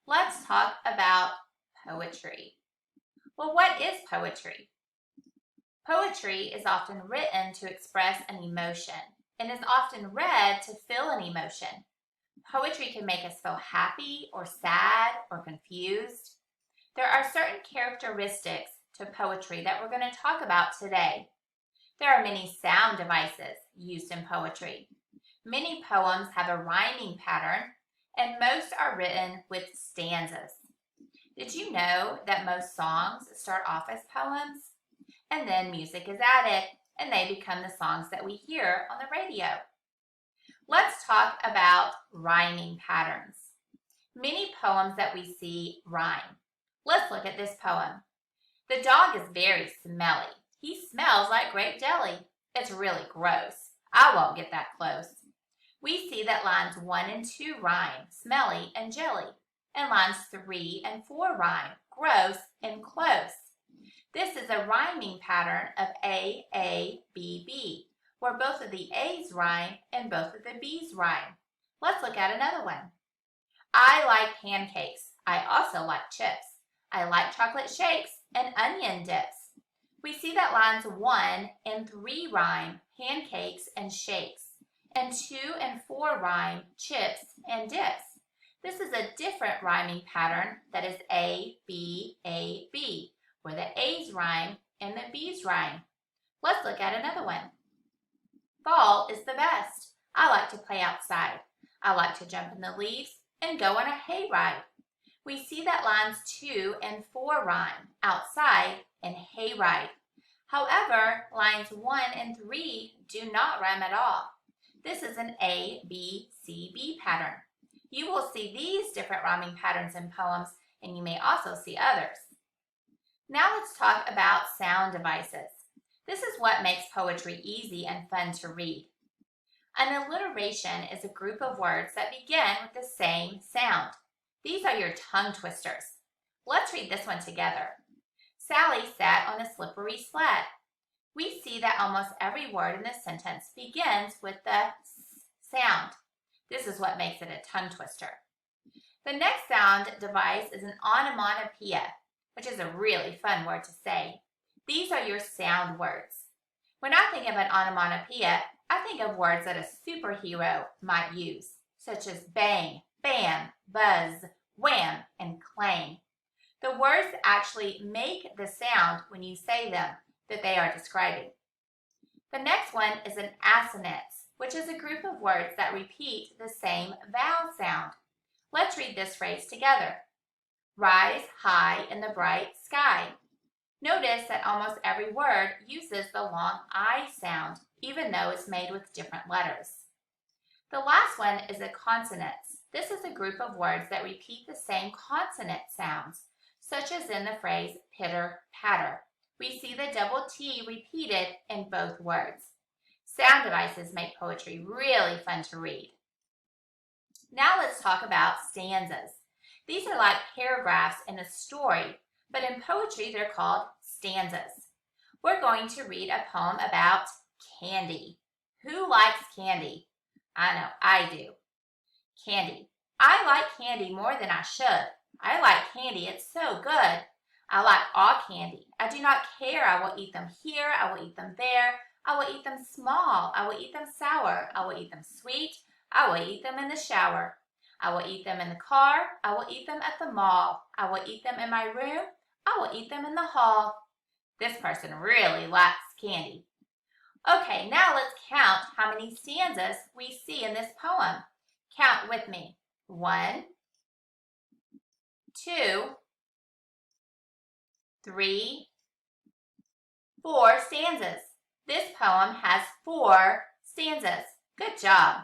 Let's talk about poetry. Well, what is poetry? Poetry is often written to express an emotion and is often read to feel an emotion. Poetry can make us feel happy or sad or confused. There are certain characteristics to poetry that we're going to talk about today. There are many sound devices used in poetry. Many poems have a rhyming pattern, and most are written with stanzas. Did you know that most songs start off as poems? And then music is added, and they become the songs that we hear on the radio. Let's talk about rhyming patterns. Many poems that we see rhyme. Let's look at this poem. The dog is very smelly. He smells like grape jelly. It's really gross. I won't get that close. We see that lines 1 and 2 rhyme, smelly and jelly, and lines 3 and 4 rhyme, gross and close. This is a rhyming pattern of A, B, B, where both of the A's rhyme and both of the B's rhyme. Let's look at another one. I like pancakes. I also like chips. I like chocolate shakes and onion dips. We see that lines 1 and 3 rhyme, pancakes and shakes, and 2 and 4 rhyme, chips and dips. This is a different rhyming pattern that is A, B, where the A's rhyme and the B's rhyme. Let's look at another one. Fall is the best. I like to play outside. I like to jump in the leaves and go on a hayride. We see that lines 2 and 4 rhyme, outside and hayride. However, lines 1 and 3 do not rhyme at all. This is an A, B, C, B pattern. You will see these different rhyming patterns in poems, and you may also see others. Now let's talk about sound devices. This is what makes poetry easy and fun to read. An alliteration is a group of words that begin with the same sound. These are your tongue twisters. Let's read this one together. Sally sat on a slippery sled. We see that almost every word in this sentence begins with the S sound. This is what makes it a tongue twister. The next sound device is an onomatopoeia, which is a really fun word to say. These are your sound words. When I think of an onomatopoeia, I think of words that a superhero might use, such as bang, bam, buzz, wham, and clang. The words actually make the sound when you say them that they are describing. The next one is an assonance, which is a group of words that repeat the same vowel sound. Let's read this phrase together. Rise high in the bright sky. Notice that almost every word uses the long I sound, even though it's made with different letters. The last one is a consonance. This is a group of words that repeat the same consonant sounds, such as in the phrase pitter patter. We see the double T repeated in both words. Sound devices make poetry really fun to read. Now let's talk about stanzas. These are like paragraphs in a story, but in poetry they're called stanzas. We're going to read a poem about candy. Who likes candy? I know, I do. Candy. I like candy more than I should. I like candy, it's so good. I like all candy. I do not care. I will eat them here. I will eat them there. I will eat them small. I will eat them sour. I will eat them sweet. I will eat them in the shower. I will eat them in the car. I will eat them at the mall. I will eat them in my room. I will eat them in the hall. This person really likes candy. Okay, now let's count how many stanzas we see in this poem. Count with me. 1, 2, 3, 4 stanzas. This poem has 4 stanzas. Good job.